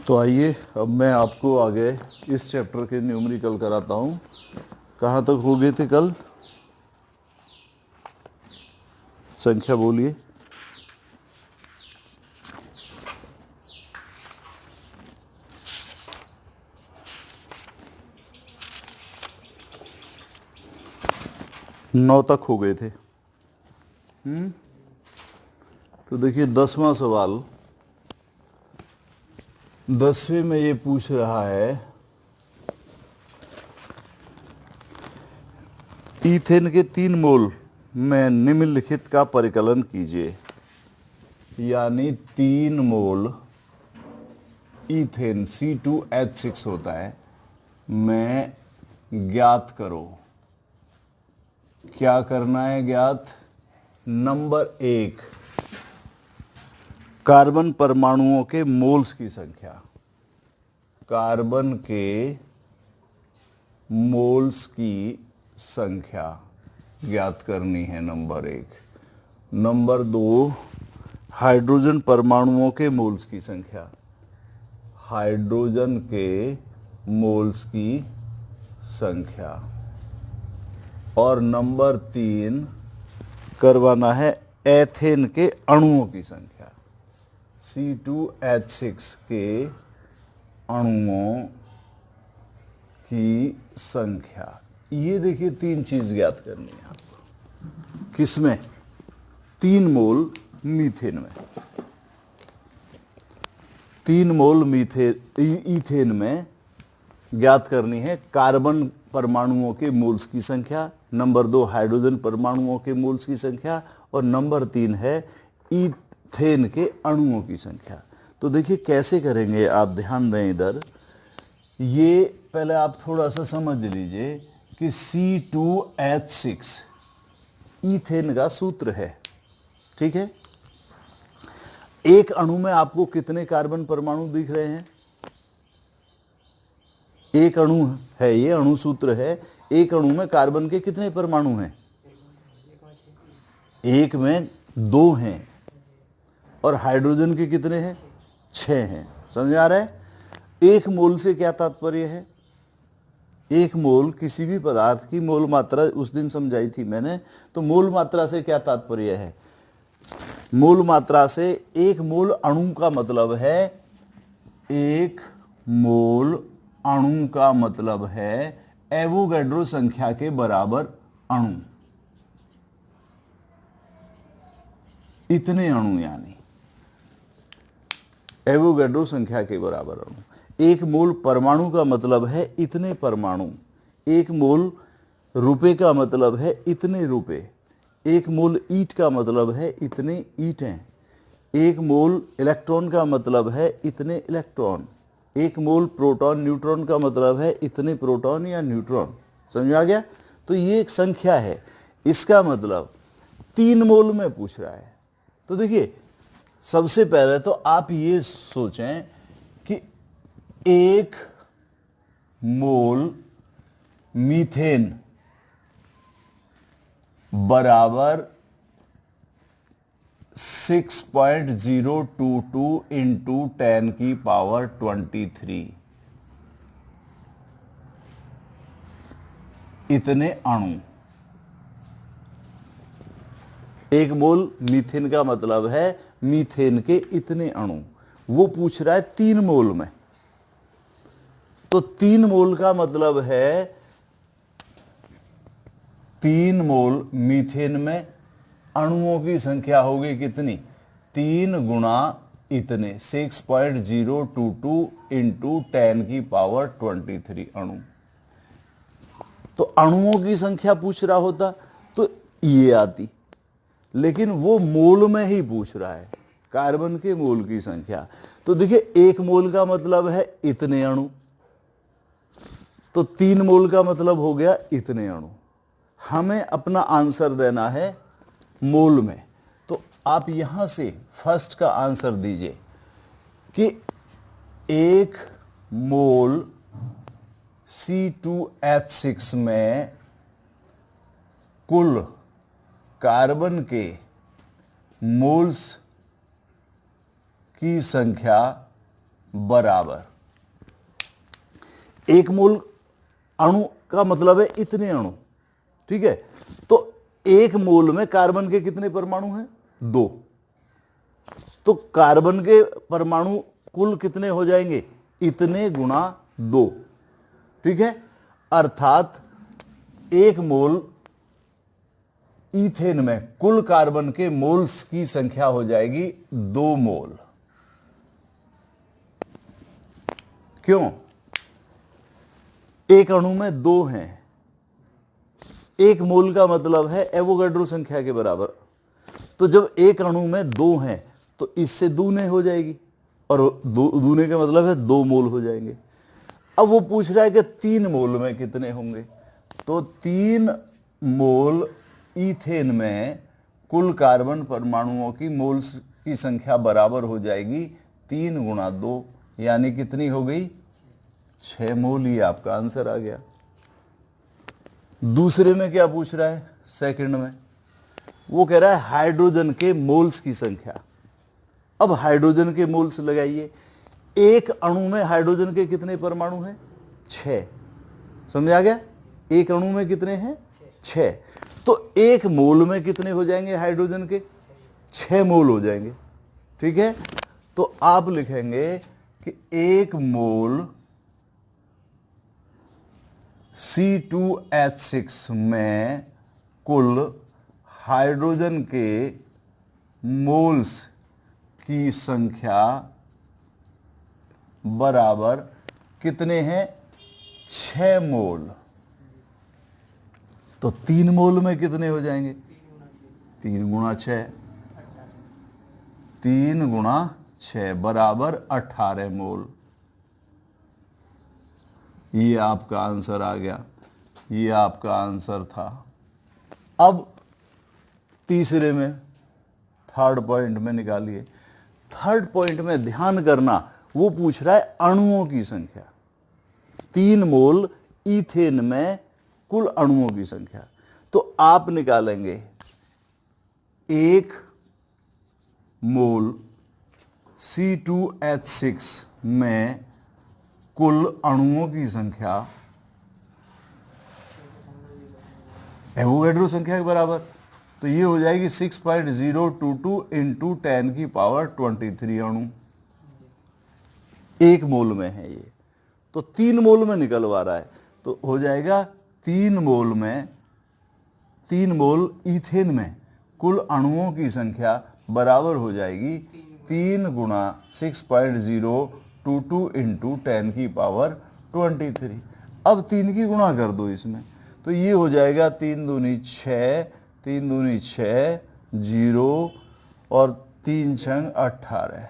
तो आइए अब मैं आपको आगे इस चैप्टर के न्यूमेरिकल कराता हूँ। कहाँ तक हो गए थे कल? संख्या बोलिए। नौ तक हो गए थे। तो देखिए 10वां सवाल 10वें में ये पूछ रहा है ईथेन के 3 मोल में निम्नलिखित का परिकलन कीजिए। यानी 3 मोल ईथेन C2H6 होता है, में ज्ञात करो। क्या करना है ज्ञात? नंबर 1, कार्बन परमाणुओं के मोल्स की संख्या। कार्बन के मोल्स की संख्या ज्ञात करनी है, नंबर 1। नंबर 2, हाइड्रोजन परमाणुओं के मोल्स की संख्या। हाइड्रोजन के मोल्स की संख्या। और नंबर 3, करवाना है एथेन के अणुओं की संख्या। C2H6 के अणुओं की संख्या। ये देखिए 3 चीज ज्ञात करनी है आपको। किसमें? 3 मोल मीथेन में। 3 मोल ईथेन में ज्ञात करनी है कार्बन परमाणुओं के मोल्स की संख्या। नंबर 2, हाइड्रोजन परमाणुओं के मोल्स की संख्या। और नंबर 3 है ईथेन के अणुओं की संख्या। तो देखिए कैसे करेंगे, आप ध्यान दें इधर। ये पहले आप थोड़ा सा समझ लीजिए कि C2H6 ईथेन का सूत्र है, ठीक है। एक अणु में आपको कितने कार्बन परमाणु दिख रहे हैं? एक अणु है, ये अणु सूत्र है। एक अणु में कार्बन के कितने परमाणु हैं? एक में 2 हैं। और हाइड्रोजन के कितने हैं? 6 हैं। समझ आ रहा है? एक मोल से क्या तात्पर्य है? एक मोल किसी भी पदार्थ की मोल मात्रा उस दिन समझाई थी मैंने। तो मोल मात्रा से क्या तात्पर्य है? मोल मात्रा से एक मोल अणु का मतलब है, एक मोल अणु का मतलब है एवोगैड्रो संख्या के बराबर अणु। इतने अणु, यानी एवोगैड्रो संख्या के बराबर अणु। एक मोल परमाणु का मतलब है इतने परमाणु। एक मोल रुपए का मतलब है इतने रुपए। एक मोल ईंट का मतलब है इतने ईंटें। एक मोल इलेक्ट्रॉन का मतलब है इतने इलेक्ट्रॉन। एक मोल प्रोटॉन न्यूट्रॉन का मतलब है इतने प्रोटॉन या न्यूट्रॉन। समझ आ गया? तो ये एक संख्या है। इसका मतलब 3 मोल में पूछ रहा है। तो देखिए सबसे पहले तो आप ये सोचें कि एक मोल मीथेन बराबर 6.022 इंटू 10 की पावर 23 इतने अणु। एक मोल मीथेन का मतलब है मीथेन के इतने अणु। वो पूछ रहा है 3 मोल में। तो 3 मोल का मतलब है 3 मोल मीथेन में अणुओं की संख्या होगी कितनी? 3 गुणा इतने, 6.022 इंटू 10 की पावर 23 अणु। तो अणुओं की संख्या पूछ रहा होता तो ये आती, लेकिन वो मोल में ही पूछ रहा है, कार्बन के मोल की संख्या। तो देखिए एक मोल का मतलब है इतने अणु, तो 3 मोल का मतलब हो गया इतने अणु। हमें अपना आंसर देना है मोल में। तो आप यहां से फर्स्ट का आंसर दीजिए कि 1 मोल C2H6 में कुल कार्बन के मोल्स की संख्या बराबर, एक मोल अणु का मतलब है इतने अणु, ठीक है। तो एक मोल में कार्बन के कितने परमाणु हैं? 2। तो कार्बन के परमाणु कुल कितने हो जाएंगे? इतने गुणा 2, ठीक है। अर्थात एक मोल ईथेन में कुल कार्बन के मोल्स की संख्या हो जाएगी 2 मोल। क्यों? एक अणु में 2 हैं, एक मोल का मतलब है एवोगाड्रो संख्या के बराबर। तो जब एक अणु में 2 हैं तो इससे दूने हो जाएगी, और दूने का मतलब है 2 मोल हो जाएंगे। अब वो पूछ रहा है कि 3 मोल में कितने होंगे? तो 3 मोल ईथेन में कुल कार्बन परमाणुओं की मोल्स की संख्या बराबर हो जाएगी 3 गुणा 2, यानी कितनी हो गई? 6 मोल। ही आपका आंसर आ गया। दूसरे में क्या पूछ रहा है? सेकंड में वो कह रहा है हाइड्रोजन के मोल्स की संख्या। अब हाइड्रोजन के मोल्स लगाइए। एक अणु में हाइड्रोजन के कितने परमाणु हैं? 6। समझ आ गया? एक अणु में कितने हैं? 6। तो एक मोल में कितने हो जाएंगे हाइड्रोजन के? 6 मोल हो जाएंगे, ठीक है। तो आप लिखेंगे कि एक मोल C2H6 में कुल हाइड्रोजन के मोल्स की संख्या बराबर कितने हैं? 6 मोल। तो 3 मोल में कितने हो जाएंगे? 3 गुणा 6, 3 गुणा 6 बराबर 18 मोल। ये आपका आंसर आ गया, ये आपका आंसर था। अब तीसरे में, थर्ड पॉइंट में निकालिए। थर्ड पॉइंट में ध्यान करना, वो पूछ रहा है अणुओं की संख्या। 3 मोल ईथेन में कुल अणुओं की संख्या। तो आप निकालेंगे 1 मोल C2H6 में कुल अणुओं की संख्या एवोगाड्रो संख्या के बराबर। तो ये हो जाएगी 6.022 इंटू 10 की पावर 23 अणु एक मोल में है ये। तो 3 मोल में निकलवा रहा है, तो हो जाएगा 3 मोल ईथेन में कुल अणुओं की संख्या बराबर हो जाएगी 3 गुणा 6.022 इंटू 10 की पावर 23। अब 3 की गुणा कर दो इसमें, तो ये हो जाएगा 3 दूनी 6, 3 दूनी 6, 0 और 3 छंग 18,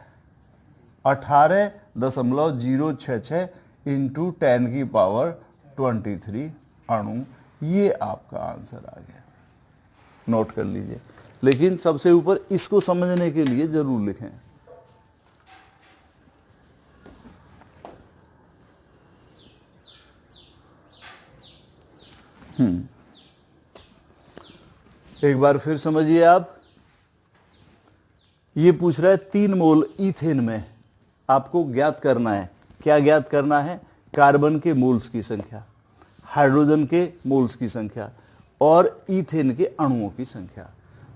18.066 इंटू 10 की पावर 23 अणु। ये आपका आंसर आ गया। नोट कर लीजिए, लेकिन सबसे ऊपर इसको समझने के लिए जरूर लिखें। एक बार फिर समझिए आप। ये पूछ रहा है 3 मोल ईथेन में आपको ज्ञात करना है। क्या ज्ञात करना है? कार्बन के मोल्स की संख्या, हाइड्रोजन के मोल्स की संख्या और ईथेन के अणुओं की संख्या।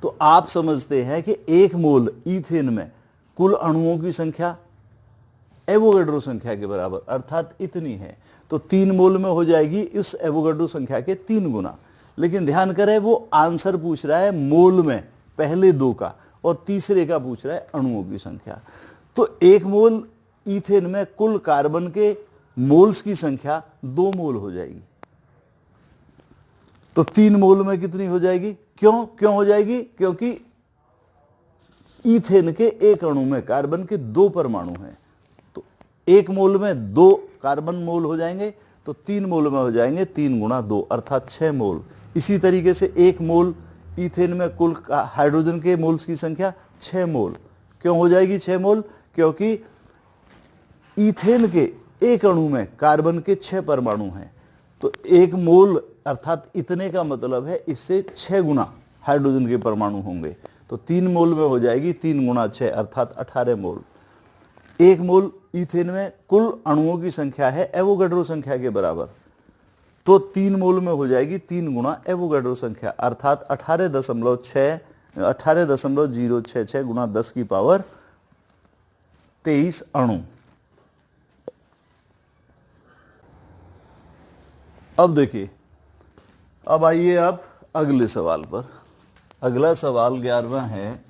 तो आप समझते हैं कि 1 मोल ईथेन में कुल अणुओं की संख्या एवोगाड्रो संख्या के बराबर, अर्थात इतनी है। तो 3 मोल में हो जाएगी उस एवोगाड्रो संख्या के 3 गुना। लेकिन ध्यान करें, वो आंसर पूछ रहा है मोल में पहले 2 का, और तीसरे का पूछ रहा है अणुओं की संख्या। तो 1 मोल ईथेन में कुल कार्बन के मोल्स की संख्या 2 मोल हो जाएगी। तो 3 मोल में कितनी हो जाएगी? क्यों हो जाएगी? क्योंकि ईथेन के एक अणु में कार्बन के 2 परमाणु हैं। तो 1 मोल में 2 कार्बन मोल हो जाएंगे, तो 3 मोल में हो जाएंगे 3 गुणा 2 अर्थात 6 मोल। इसी तरीके से 1 मोल ईथेन में कुल हाइड्रोजन के मोल्स की संख्या 6 मोल। क्यों हो जाएगी 6 मोल? क्योंकि ईथेन के एक अणु में कार्बन के 6 परमाणु हैं। तो 1 मोल अर्थात इतने का मतलब है इससे 6 गुना हाइड्रोजन के परमाणु होंगे। तो 3 मोल में हो जाएगी 3 गुणा 6 अर्थात 18 मोल। 1 मोल इथेन में कुल अणुओं की संख्या है एवोगाड्रो संख्या के बराबर, तो 3 मोल में हो जाएगी 3 गुना एवोगाड्रो संख्या, अर्थात 18.066 गुना 10 की पावर 23 अणु। अब देखिए, अब आइए आप अगले सवाल पर। अगला सवाल 11वां है,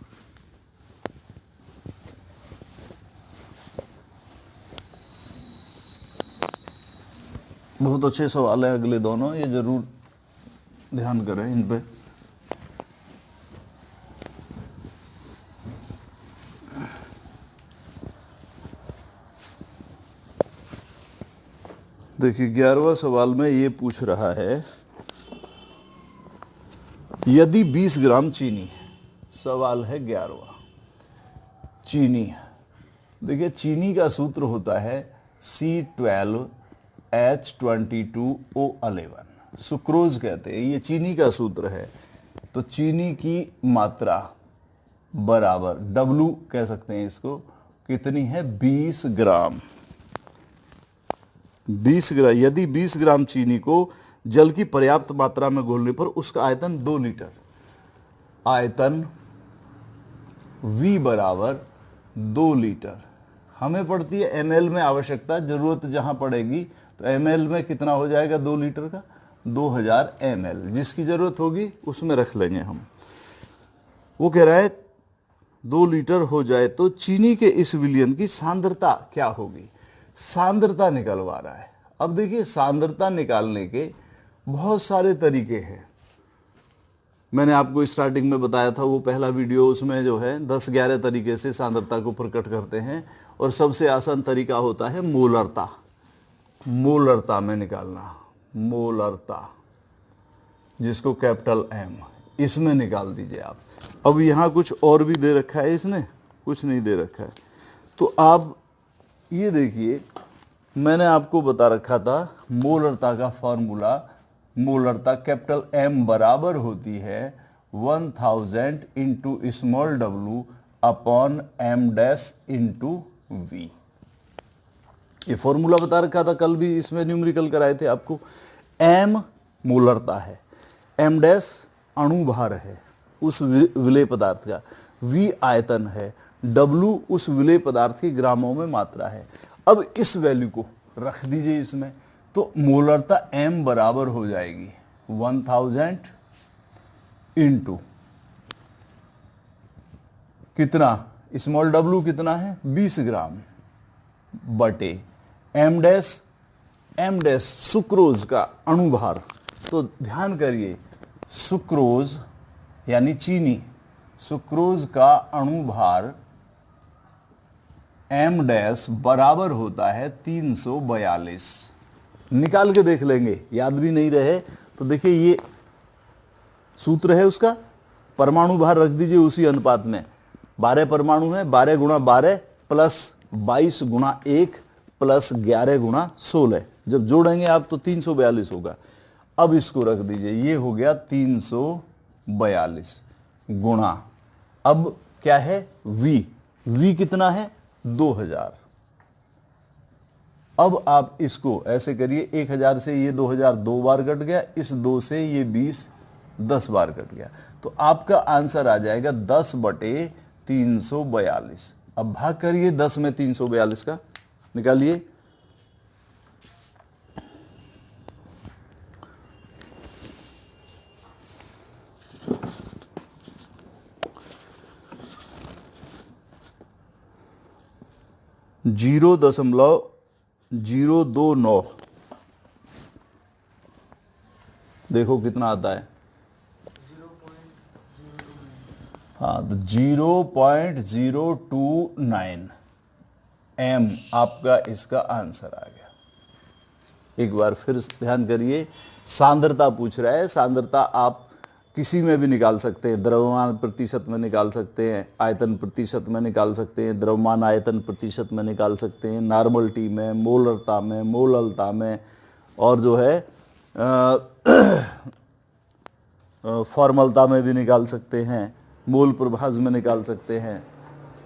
बहुत अच्छे सवाल हैं अगले दोनों, ये जरूर ध्यान करें इन पे। देखिए 11वां सवाल में ये पूछ रहा है, यदि 20 ग्राम चीनी, सवाल है 11वां, चीनी। देखिए चीनी का सूत्र होता है C12H22O11, सुक्रोज कहते हैं, ये चीनी का सूत्र है। तो चीनी की मात्रा बराबर W कह सकते हैं इसको, कितनी है 20 ग्राम। 20 ग्राम, यदि 20 ग्राम चीनी को जल की पर्याप्त मात्रा में घोलने पर उसका आयतन 2 लीटर, आयतन V बराबर 2 लीटर, हमें पड़ती है ml में आवश्यकता, जरूरत जहां पड़ेगी तो ml में कितना हो जाएगा 2 लीटर का 2000 ml, जिसकी जरूरत होगी उसमें रख लेंगे हम। वो कह रहा है 2 लीटर हो जाए तो चीनी के इस विलयन की सांद्रता क्या होगी, सांद्रता निकलवा रहा है। अब देखिए सांद्रता निकालने के बहुत सारे तरीके हैं, मैंने आपको स्टार्टिंग में बताया था वो पहला वीडियो, उसमें जो है 10-11 तरीके से सांद्रता को प्रकट करते हैं, और सबसे आसान तरीका होता है मोलरता, मोलरता में निकालना, मोलरता जिसको कैपिटल M, इसमें निकाल दीजिए आप। अब यहाँ कुछ और भी दे रखा है, इसने कुछ नहीं दे रखा है, तो आप ये देखिए मैंने आपको बता रखा था मोलरता का फॉर्मूला, मोलरता कैपिटल M बराबर होती है 1000 into small w upon m dash into V। ये फॉर्मूला बता रखा था, कल भी इसमें न्यूमेरिकल कराए थे आपको। m मोलरता है, m डैश अणु भार है उस विलेय पदार्थ का, V आयतन है, W उस विलेय पदार्थ की ग्रामों में मात्रा है। अब इस वैल्यू को रख दीजिए इसमें, तो मोलरता M बराबर हो जाएगी 1000 इंटू कितना, स्मॉल w कितना है 20 ग्राम, बटे m डैश सुक्रोज का अणुभार। तो ध्यान करिए, सुक्रोज यानी चीनी, सुक्रोज का अणुभार m डैश बराबर होता है 342। निकाल के देख लेंगे, याद भी नहीं रहे तो देखिए ये सूत्र है उसका, परमाणु भार रख दीजिए उसी अनुपात में, 12 परमाणु है, 12 गुणा 12 प्लस 22 गुणा 1 प्लस 11 गुणा 16, जब जोड़ेंगे आप तो 342 होगा। अब इसको रख दीजिए, ये हो गया 342 गुणा, अब क्या है V कितना है 2000। अब आप इसको ऐसे करिए, 1000 से ये 2000 2 बार कट गया, इस 2 से ये 20 10 बार कट गया, तो आपका आंसर आ जाएगा 10 बटे 342। अब भाग करिए 10 में 342 का, निकालिए। जीरो 0.029, देखो कितना आता है, हाँ तो 0.029 m आपका इसका आंसर आ गया। एक बार फिर ध्यान करिए, सांद्रता पूछ रहा है, सांद्रता आप किसी में भी निकाल सकते हैं, द्रव्यमान प्रतिशत में निकाल सकते हैं, आयतन प्रतिशत में निकाल सकते हैं, द्रव्यमान आयतन प्रतिशत में निकाल सकते हैं, नॉर्मलिटी में, मोलरता में, मोललता में, और जो है फॉर्मलता में भी निकाल सकते हैं, मोल प्रभाज में निकाल सकते हैं,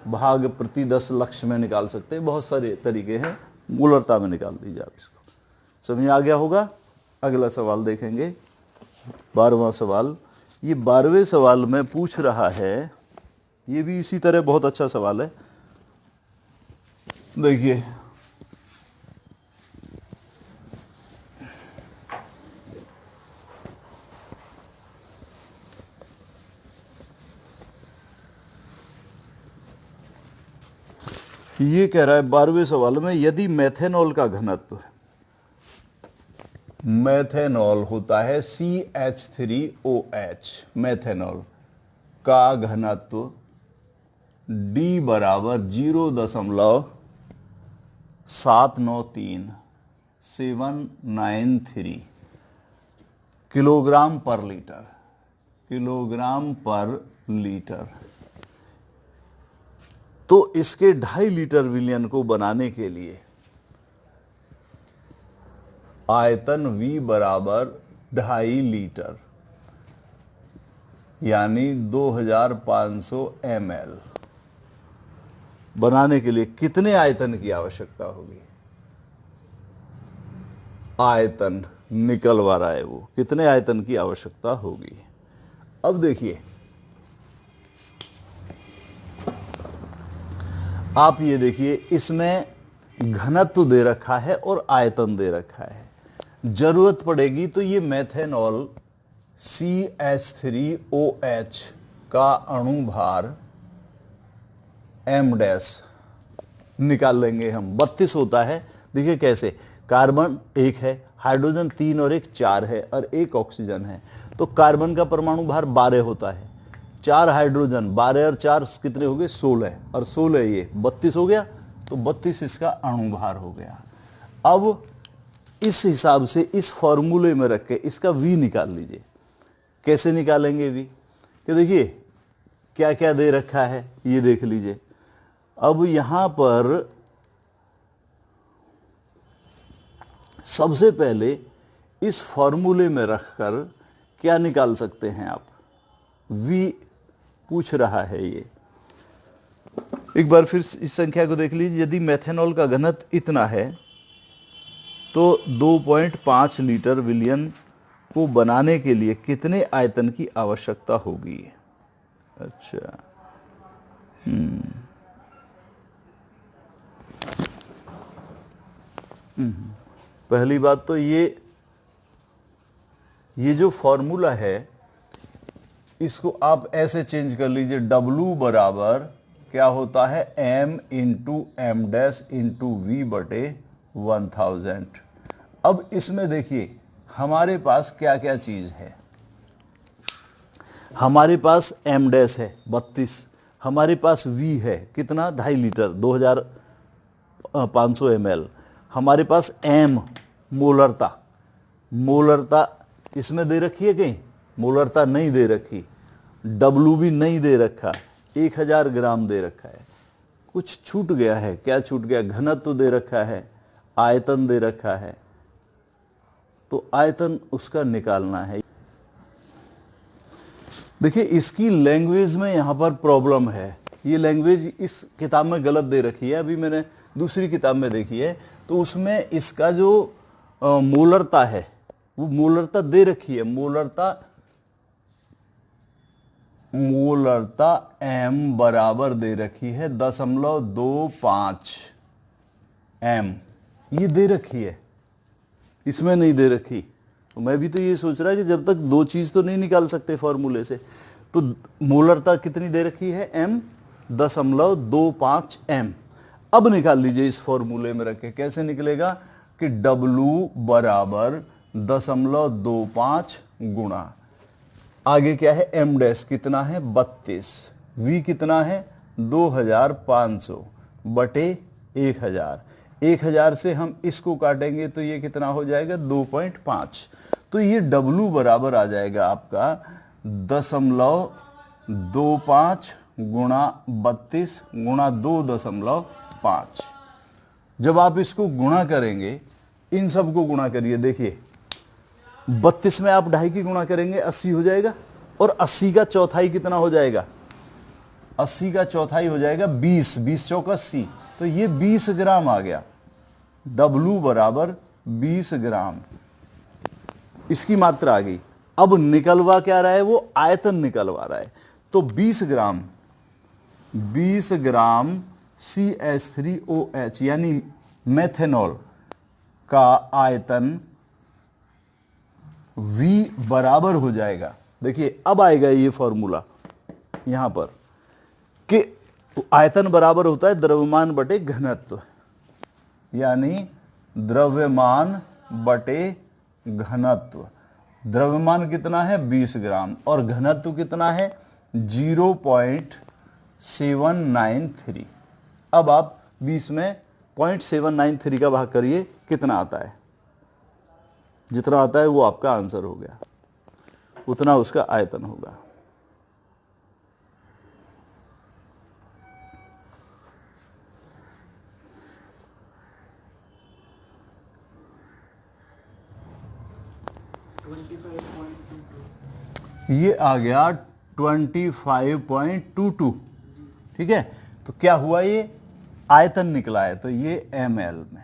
भाग प्रति 10 लक्ष्य में निकाल सकते हैं, बहुत सारे तरीके हैं, मूलरता में निकाल दीजिए आप इसको। समझ आ गया होगा। अगला सवाल देखेंगे, 12वां सवाल। ये 12वें सवाल में पूछ रहा है, ये भी इसी तरह बहुत अच्छा सवाल है। देखिए, ये कह रहा है 12वें सवाल में, यदि मेथेनॉल का घनत्व, मेथेनॉल होता है CH3OH, मेथेनॉल का घनत्व D बराबर 0.793 किलोग्राम पर लीटर, किलोग्राम पर लीटर, तो इसके 2.5 लीटर विलयन को बनाने के लिए आयतन V बराबर 2.5 लीटर यानी 2500 ml बनाने के लिए कितने आयतन की आवश्यकता होगी? आयतन निकलवा रहा है वो, कितने आयतन की आवश्यकता होगी। अब देखिए, आप ये देखिए, इसमें घनत्व दे रखा है और आयतन दे रखा है। जरूरत पड़ेगी तो ये मेथेनॉल CH3OH का अणुभार M' निकाल लेंगे हम। 32 होता है, देखिए कैसे, कार्बन 1 है, हाइड्रोजन 3 और 1 4 है और 1 ऑक्सीजन है, तो कार्बन का परमाणु भार 12 होता है। 4 हाइड्रोजन, 12 और 4 कितने हो गए? 16, और 16 ये 32 हो गया, तो 32 इसका अणुभार हो गया। अब इस हिसाब से इस फॉर्मूले में रख के इसका V निकाल लीजिए। कैसे निकालेंगे V? कि देखिए क्या क्या दे रखा है, ये देख लीजिए। अब यहां पर सबसे पहले इस फॉर्मूले में रखकर क्या निकाल सकते हैं आप? V पूछ रहा है ये। एक बार फिर इस संख्या को देख लीजिए। यदि मेथेनॉल का घनत्व इतना है तो 2.5 लीटर विलयन को बनाने के लिए कितने आयतन की आवश्यकता होगी? अच्छा, पहली बात तो ये जो फॉर्मूला है इसको आप ऐसे चेंज कर लीजिए। W बराबर क्या होता है? M into M dash into V बटे 1000। अब इसमें देखिए हमारे पास क्या क्या चीज है। हमारे पास M डैश है 32, हमारे पास V है कितना? 2.5 लीटर 2500 ml। हमारे पास M मोलरता, मोलरता इसमें दे रखी है कहीं? मोलरता नहीं दे रखी। W भी नहीं दे रखा, 1000 ग्राम दे रखा है। कुछ छूट गया है, क्या छूट गया? घनत्व दे रखा है, आयतन दे रखा है, तो आयतन उसका निकालना है। देखिए इसकी लैंग्वेज में यहां पर प्रॉब्लम है। ये लैंग्वेज इस किताब में गलत दे रखी है, अभी मैंने दूसरी किताब में देखी है, तो उसमें इसका जो मोलरता है वो मोलरता दे रखी है। मोलरता M बराबर दे रखी है 0.25 M, ये दे रखी है, इसमें नहीं दे रखी। तो मैं भी तो ये सोच रहा कि जब तक दो चीज तो नहीं निकाल सकते फॉर्मूले से, तो मोलरता कितनी दे रखी है? M 0.25 M। अब निकाल लीजिए इस फॉर्मूले में रख के। कैसे निकलेगा कि W बराबर 0.25 गुणा, आगे क्या है? M डैश कितना है? 32, V कितना है? 2500 बटे 1000। 1000 से हम इसको काटेंगे तो ये कितना हो जाएगा? 2.5। तो ये W बराबर आ जाएगा आपका 0.25 गुणा 32 गुणा 2.5। जब आप इसको गुणा करेंगे, इन सब को गुणा करिए, देखिए 32 में आप 2.5 की गुणा करेंगे 80 हो जाएगा, और 80 का चौथाई कितना हो जाएगा? 80 का चौथाई हो जाएगा 20, 20 चौक 80, तो ये 20 ग्राम आ गया। W बराबर 20 ग्राम, इसकी मात्रा आ गई। अब निकलवा क्या रहा है, वो आयतन निकलवा रहा है। तो 20 ग्राम CH3OH यानी मेथेनॉल का आयतन V बराबर हो जाएगा। देखिए अब आएगा ये फॉर्मूला यहां पर कि आयतन बराबर होता है द्रव्यमान बटे घनत्व, यानी द्रव्यमान बटे घनत्व। द्रव्यमान कितना है 20 ग्राम और घनत्व कितना है 0.793। अब आप 20 में 0.793 का भाग करिए, कितना आता है, जितना आता है वो आपका आंसर हो गया, उतना उसका आयतन होगा। ये आ गया 25.22। ठीक है, तो क्या हुआ, ये आयतन निकला है, तो ये ml में,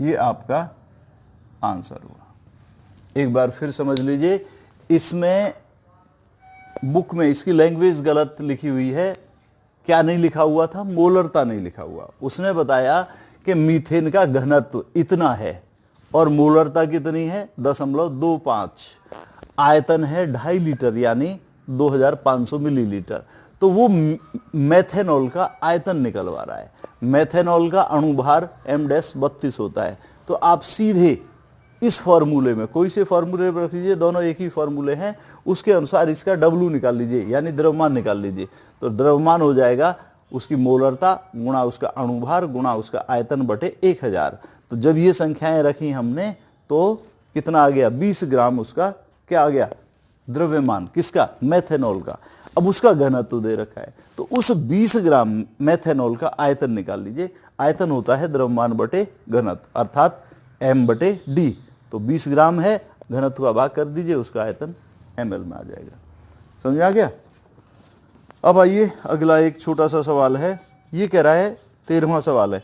ये आपका आंसर हुआ। एक बार फिर समझ लीजिए, इसमें बुक में इसकी लैंग्वेज गलत लिखी हुई है। क्या नहीं लिखा हुआ था, मोलरता नहीं लिखा हुआ। उसने बताया कि मीथेन का घनत्व इतना है और मोलरता कितनी है 0.25, आयतन है 2.5 लीटर यानी 2500 मिलीलीटर। तो वो मेथेनॉल का आयतन निकलवा रहा है। मेथेनॉल का अणुभार M-32 होता है। तो आप सीधे इस फॉर्मूले में, कोई से फॉर्मूले में रख लीजिए, दोनों एक ही फॉर्मूले हैं, उसके अनुसार इसका W निकाल लीजिए, यानी द्रव्यमान निकाल लीजिए। तो द्रव्यमान हो जाएगा उसकी मोलरता गुणा उसका अणुभार गुणा उसका आयतन बटे 1000। तो जब ये संख्याएं रखी हमने तो कितना आ गया, 20 ग्राम उसका क्या आ गया, द्रव्यमान किसका, मेथेनॉल का। अब उसका घनत्व दे रखा है, तो उस 20 ग्राम मेथेनॉल का आयतन निकाल लीजिए। आयतन होता है द्रव्यमान बटे घनत्व, अर्थात M/D। तो 20 ग्राम है, घनत्व का भाग कर दीजिए, उसका आयतन ml में आ जाएगा। समझ आ गया। अब आइए अगला एक छोटा सा सवाल है, ये कह रहा है 13वां सवाल है,